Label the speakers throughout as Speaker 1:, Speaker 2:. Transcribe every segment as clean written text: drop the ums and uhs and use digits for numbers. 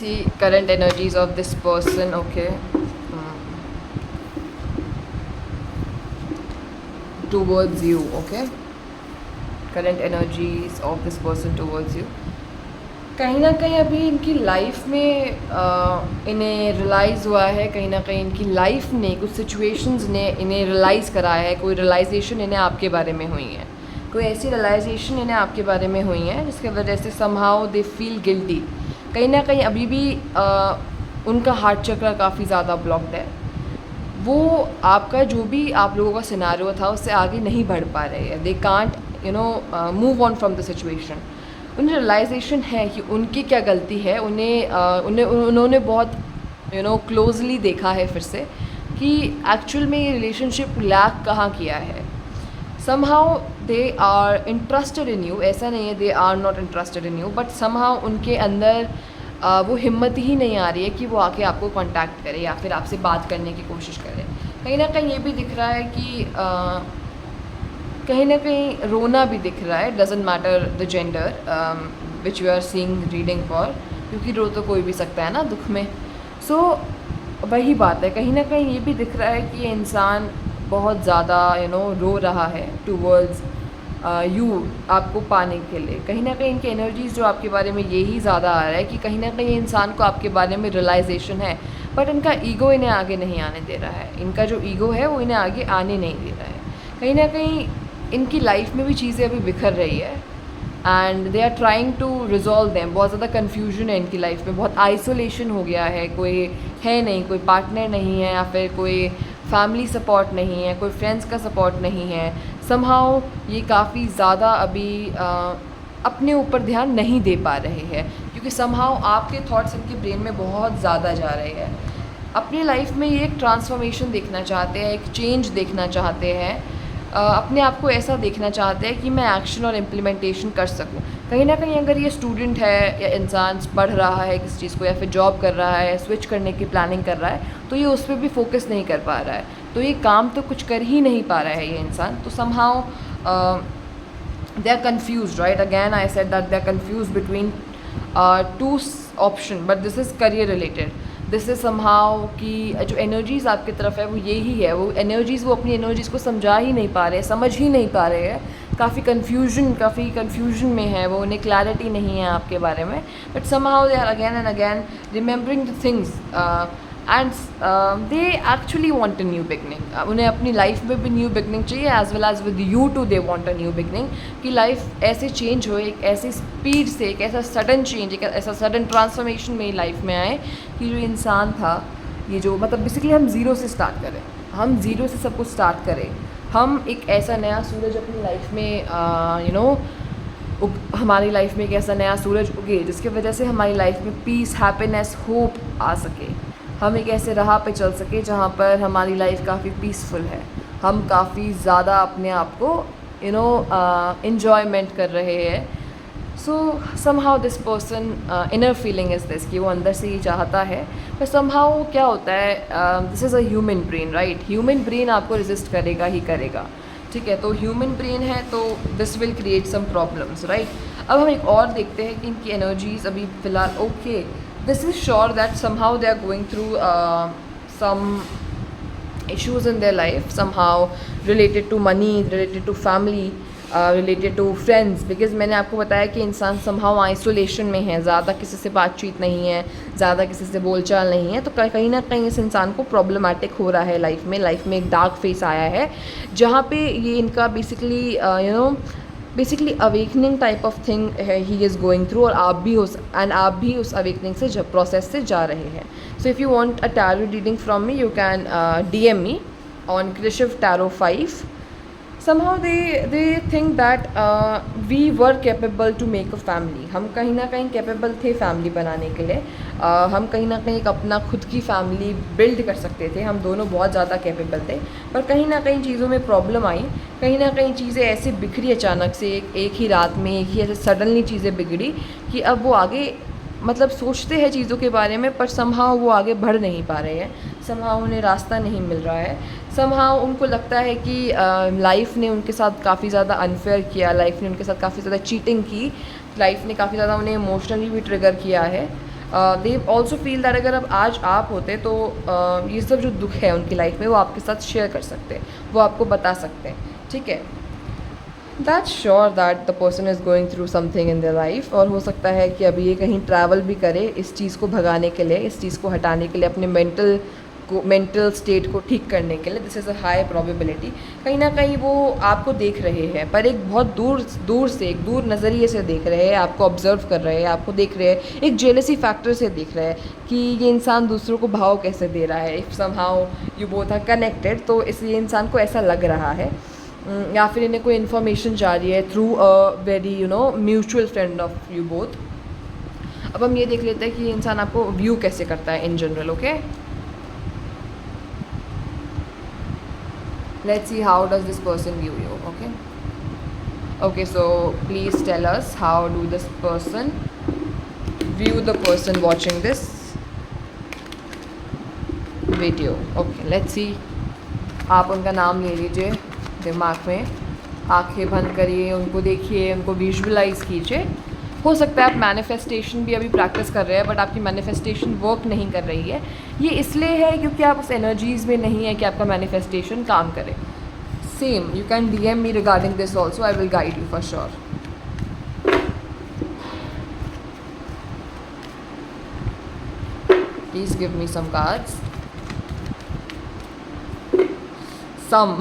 Speaker 1: see current energies of this person. Okay. Towards you. Okay, current energies of this person towards you. कहीं ना कहीं अभी इनकी life में इन्हें रियलाइज़ हुआ है, कहीं ना कहीं इनकी लाइफ ने कुछ सिचुएशंस ने इन्हें रियलाइज़ कराया है, कोई रियलाइजेशन इन्हें आपके बारे में हुई है, कोई ऐसी रियलाइजेशन इन्हें आपके बारे में हुई है जिसकी वजह से समहाउ दे फील गिल्टी। कहीं ना कहीं अभी भी उनका हार्ट चक्र काफ़ी ज़्यादा ब्लॉक्ड है। वो आपका जो भी आप लोगों का सिनारियो था उससे आगे नहीं बढ़ पा रहे हैं। They can't move on from the situation. उन्हें रियलाइजेशन है कि उनकी क्या गलती है। उन्होंने बहुत क्लोजली देखा है फिर से कि एक्चुअल में ये रिलेशनशिप लैक कहाँ किया है। Somehow they are interested in you, ऐसा नहीं है they are not interested in you, but somehow उनके अंदर वो हिम्मत ही नहीं आ रही है कि वो आके आपको कांटेक्ट करे या फिर आपसे बात करने की कोशिश करे। कहीं ना कहीं ये भी दिख रहा है कि कहीं ना कहीं रोना भी दिख रहा है। Doesn't matter the gender which you are seeing reading for, क्योंकि रो तो कोई भी सकता है ना दुख में। सो वही बात है, कहीं ना कहीं ये भी दिख रहा है कि ये इंसान बहुत ज़्यादा रो रहा है टूवर्ड्स यू, आपको पाने के लिए। कहीं ना कहीं इनकी एनर्जीज़ जो आपके बारे में यही ज़्यादा आ रहा है कि कहीं ना कहीं इंसान को आपके बारे में रियलाइजेशन है, बट इनका ईगो इन्हें आगे नहीं आने दे रहा है। इनका जो ईगो है वो इन्हें आगे आने नहीं दे रहा है। कहीं ना कहीं इनकी लाइफ में भी चीज़ें अभी बिखर रही है and they are trying to resolve them. बहुत ज़्यादा कन्फ्यूजन है इनकी लाइफ में, बहुत आइसोलेशन हो गया है, कोई है नहीं, कोई पार्टनर नहीं है या फिर कोई फैमिली सपोर्ट नहीं है, कोई फ्रेंड्स का सपोर्ट नहीं है। समहाउ ये काफ़ी ज़्यादा अभी अपने ऊपर ध्यान नहीं दे पा रहे हैं, क्योंकि समहाउ आपके थॉट्स इनके ब्रेन में बहुत ज़्यादा जा रहे हैं। अपनी लाइफ में ये एक ट्रांसफॉर्मेशन देखना चाहते हैं, एक चेंज देखना चाहते हैं, अपने आप को ऐसा देखना चाहते हैं कि मैं एक्शन और इम्प्लीमेंटेशन कर सकूं। कहीं ना कहीं अगर ये स्टूडेंट है या इंसान पढ़ रहा है किसी चीज़ को या फिर जॉब कर रहा है, स्विच करने की प्लानिंग कर रहा है, तो ये उस पर भी फोकस नहीं कर पा रहा है, तो ये काम तो कुछ कर ही नहीं पा रहा है ये इंसान। तो somehow they are confused, right? Again I said that they are confused between two option, but this is career related. This is somehow कि जो एनर्जीज़ आपकी तरफ है वो यही है, वो एनर्जीज़, वो अपनी एनर्जीज़ को समझा ही नहीं पा रहे, समझ ही नहीं पा रहे हैं। काफ़ी कन्फ्यूजन में है वो, उन्हें क्लैरिटी नहीं है आपके बारे में। But somehow they are again and again remembering the things and they actually want a new beginning. उन्हें अपनी लाइफ में भी न्यू बिगनिंग चाहिए, as well as with you too they want a new beginning. कि life ऐसे change हो, एक ऐसी स्पीड से, एक ऐसा सडन चेंज, एक ऐसा सडन ट्रांसफॉर्मेशन मेरी लाइफ में आए कि जो इंसान था, ये जो मतलब बेसिकली हम ज़ीरो से स्टार्ट करें, हम ज़ीरो से सब कुछ स्टार्ट करें। हम एक ऐसा नया सूरज अपनी लाइफ में हमारी लाइफ में एक ऐसा नया सूरज उगे जिसकी वजह से हमारी लाइफ में पीस, हैप्पीनेस, होप आ सके। हम एक ऐसे राह पे चल सके जहाँ पर हमारी लाइफ काफ़ी पीसफुल है, हम काफ़ी ज़्यादा अपने आप को इन्जॉयमेंट कर रहे हैं। सो somehow this person inner feeling is this कि वो अंदर से ही चाहता है, पर समहाउ क्या होता है, this is a human brain, right? Human brain आपको रेजिस्ट करेगा ही करेगा, ठीक है? तो ह्यूमन ब्रेन है तो this will create some problems, right? अब हम एक और देखते हैं कि इनकी एनर्जीज अभी फ़िलहाल okay. This is sure that somehow they are going through some issues in their life, somehow related to money, related to family, related to friends, because मैंने आपको बताया कि इंसान somehow आइसोलेशन में है, ज़्यादा किसी से बातचीत नहीं है, ज़्यादा किसी से बोलचाल नहीं है, तो कहीं ना कहीं इस इंसान को प्रॉब्लमेटिक हो रहा है लाइफ में एक डार्क फेस आया है जहाँ पे ये इनका basically awakening type of thing है ही इज़ गोइंग थ्रू, और आप भी उस अवेकनिंग से प्रोसेस से जा रहे हैं। So if you want a tarot reading from me, you can DM me on Krishiv Tarot 5. Somehow they think that we were capable to make a family. हम कहीं ना कहीं कैपेबल थे फैमिली बनाने के लिए, हम कहीं ना कहीं एक अपना खुद की फैमिली बिल्ड कर सकते थे, हम दोनों बहुत ज़्यादा कैपेबल थे। पर कहीं ना कहीं चीज़ों में प्रॉब्लम आई, कहीं ना कहीं चीज़ें ऐसे बिखरी अचानक से, एक ही रात में, एक ही ऐसे सडनली चीज़ें बिगड़ी कि अब वो आगे मतलब सोचते हैं चीज़ों के बारे में, पर समहाउ वो आगे बढ़ नहीं पा रहे हैं, समहाउ उन्हें रास्ता नहीं मिल रहा है, समहाउ उनको लगता है कि लाइफ ने उनके साथ काफ़ी ज़्यादा अनफेयर किया, लाइफ ने उनके साथ काफ़ी ज़्यादा चीटिंग की, लाइफ ने काफ़ी ज़्यादा उन्हें इमोशनली भी ट्रिगर किया है। दे ऑल्सो फील दैट अगर अब आज आप होते तो ये सब जो दुख है उनकी लाइफ में वो आपके साथ शेयर कर सकते हैं, वो आपको बता सकते हैं, ठीक है। That's sure that the person is going through something in their life, और हो सकता है कि अभी ये कहीं ट्रैवल भी करे इस चीज़ को भगाने के लिए, इस चीज़ को हटाने के लिए, अपने मेंटल स्टेट को ठीक करने के लिए। This is a high probability. कहीं ना कहीं वो आपको देख रहे हैं, पर एक बहुत दूर से, एक दूर नज़रिए से देख रहे हैं, आपको ऑब्जर्व कर रहे हैं, आपको देख रहे हैं, एक जेलसी फैक्टर से देख रहे हैं कि ये इंसान दूसरों को भाव कैसे दे रहा है। If somehow you both are connected, तो इसलिए इंसान को ऐसा लग रहा है, या फिर इन्हें कोई इन्फॉर्मेशन जा रही है through a very mutual friend of you both. अब हम ये देख लेते हैं कि ये इंसान आपको व्यू कैसे करता है in general. Okay, let's see how does this person view you. Okay, so please tell us, how do this person view the person watching this video. Okay, let's see. आप उनका नाम ले लीजिए दिमाग में, आंखें बंद करिए, उनको देखिए, उनको विजुअलाइज कीजिए। हो सकता है आप मैनिफेस्टेशन भी अभी प्रैक्टिस कर रहे हैं, बट आपकी मैनिफेस्टेशन वर्क नहीं कर रही है। ये इसलिए है क्योंकि आप उस एनर्जीज़ में नहीं है कि आपका मैनिफेस्टेशन काम करे। Same, you can DM me regarding this also, I will guide you for sure. Please give me some cards. Some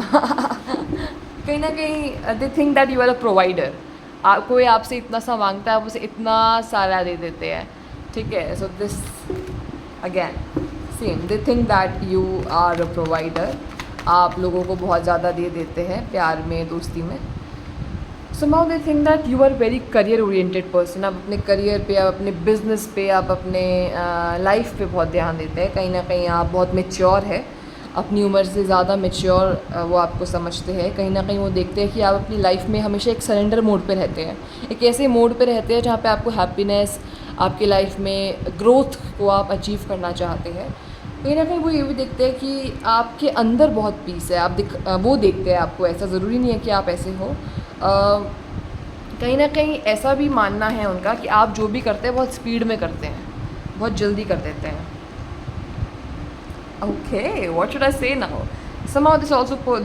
Speaker 1: कहीं ना कहीं they think that you are a provider. कोई आपसे इतना सा मांगता है, आप उसे इतना सारा दे देते हैं, ठीक है। So this again same, they think that you are a provider. आप लोगों को बहुत ज़्यादा दे देते हैं प्यार में, दोस्ती में। somehow they think that you are very career oriented person. आप अपने करियर पे, आप अपने बिजनेस पे, आप अपने लाइफ पे बहुत ध्यान देते हैं। कहीं ना कहीं आप बहुत मेच्योर है, अपनी उम्र से ज़्यादा मेच्योर वो आपको समझते हैं। कहीं ना कहीं वो देखते हैं कि आप अपनी लाइफ में हमेशा एक सरेंडर मोड पे रहते हैं, एक ऐसे मोड पे रहते हैं जहाँ पे आपको हैप्पीनेस, आपकी लाइफ में ग्रोथ को आप अचीव करना चाहते हैं। कहीं ना कहीं वो ये भी देखते हैं कि आपके अंदर बहुत पीस है। वो देखते हैं आपको, ऐसा ज़रूरी नहीं है कि आप ऐसे हो। कहीं ना कहीं ऐसा भी मानना है उनका कि आप जो भी करते हैं बहुत स्पीड में करते हैं, बहुत जल्दी कर देते हैं। Okay, what should I say now? Somehow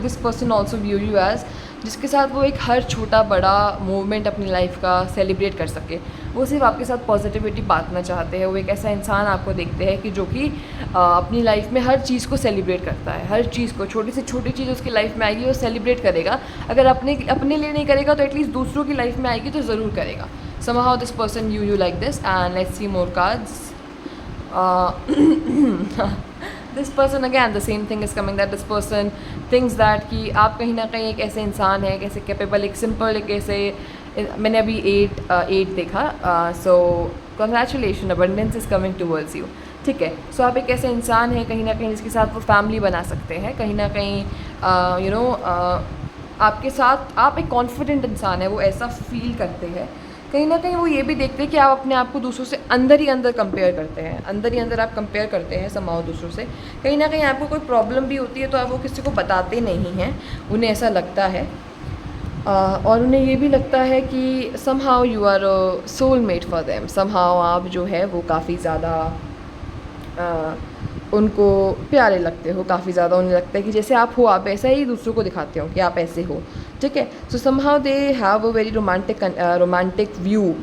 Speaker 1: this person also view you as, जिसके साथ वो एक हर छोटा बड़ा मूवमेंट अपनी लाइफ का सेलिब्रेट कर सके। वो सिर्फ आपके साथ पॉजिटिविटी बांटना चाहते हैं। वो एक ऐसा इंसान आपको देखते हैं कि जो कि अपनी लाइफ में हर चीज़ को सेलिब्रेट करता है। हर चीज़ को, छोटी से छोटी चीज़ उसकी लाइफ में आएगी वो सेलिब्रेट करेगा। अगर अपने लिए नहीं करेगा तो एटलीस्ट दूसरों की लाइफ में आएगी तो ज़रूर करेगा। Somehow this person view you like this, and let's see more cards. This person again the same thing is coming, that this person thinks that कि आप कहीं ना कहीं एक ऐसे इंसान है, एक ऐसे कैपेबल, एक सिंपल, एक ऐसे, मैंने अभी 8 देखा। So congratulation, abundance is coming towards you, ठीक है। सो आप एक ऐसे इंसान हैं कहीं ना कहीं जिसके साथ वो फैमिली बना सकते हैं। कहीं ना कहीं आपके साथ आप एक कॉन्फिडेंट इंसान है, वो ऐसा फील करते हैं। कहीं ना कहीं वो ये भी देखते हैं कि आप अपने आप को दूसरों से अंदर ही अंदर कंपेयर करते हैं, अंदर ही अंदर आप कंपेयर करते हैं समाओ दूसरों से। कहीं ना कहीं आपको कोई प्रॉब्लम भी होती है तो आप वो किसी को बताते नहीं हैं, उन्हें ऐसा लगता है। और उन्हें ये भी लगता है कि somehow you are a soulmate for them. समहाउ आप जो है वो काफ़ी ज़्यादा उनको प्यारे लगते हो, काफ़ी ज़्यादा उन्हें लगता है कि जैसे आप हो, आप ऐसा ही दूसरों को दिखाते हो कि आप ऐसे हो, ठीक है। सो somehow they have a very romantic view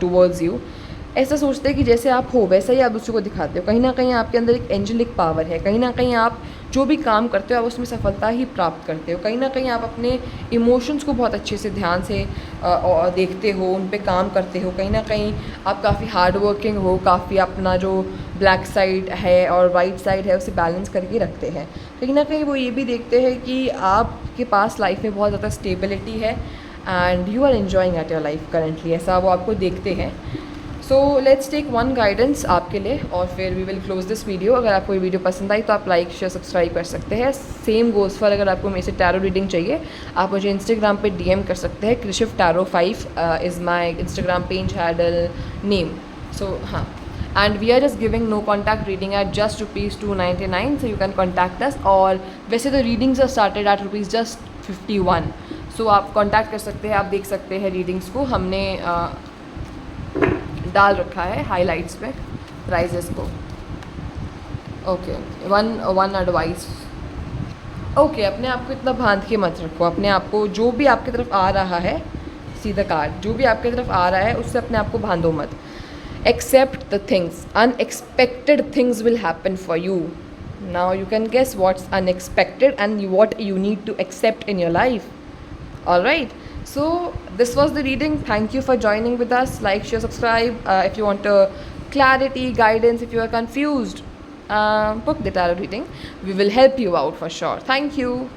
Speaker 1: towards you. ऐसा सोचते हैं कि जैसे आप हो वैसा ही आप दूसरों को दिखाते हो। कहीं ना कहीं आपके अंदर एक एंजेलिक पावर है। कहीं ना कहीं आप जो भी काम करते हो आप उसमें सफलता ही प्राप्त करते हो। कहीं ना कहीं आप अपने इमोशंस को बहुत अच्छे से ध्यान से देखते हो, उन पे काम करते हो। कहीं ना कहीं आप काफ़ी हार्ड वर्किंग हो, काफ़ी अपना जो ब्लैक साइड है और वाइट साइड है उसे बैलेंस करके रखते हैं। कहीं ना कहीं वो ये भी देखते हैं कि आपके पास लाइफ में बहुत ज़्यादा स्टेबिलिटी है and you are enjoying at your life currently, ऐसा वो आपको देखते हैं। So let's take one guidance आपके लिए और फिर we will close this video. अगर आपको ये वीडियो पसंद आई तो आप लाइक शेयर सब्सक्राइब कर सकते हैं। सेम गोज़ फॉर अगर आपको मेरे से टैरो रीडिंग चाहिए आप मुझे इंस्टाग्राम पे DM कर सकते हैं। Krishiv tarot 5 is my Instagram page handle name. So हाँ, and we are just giving no contact reading at just ₹299, so you can contact us। और वैसे तो readings are started at ₹51, so आप contact कर सकते हैं, आप देख सकते हैं readings को। हमने डाल रखा है हाईलाइट्स पे, प्राइजेस को. Okay, one advice. ओके, अपने आप को इतना बांध के मत रखो. अपने आप को, जो भी आपकी तरफ आ रहा है, सीधा कार्ड, जो भी आपकी तरफ आ रहा है उससे अपने आप को बांधो मत. Accept the things. Unexpected things will happen for you. Now you can guess what's unexpected and what you need to accept in your life. Alright, so this was the reading. Thank you for joining with us. Like, share, subscribe. If you want clarity, guidance, if you are confused, book the tarot reading. We will help you out for sure. Thank you.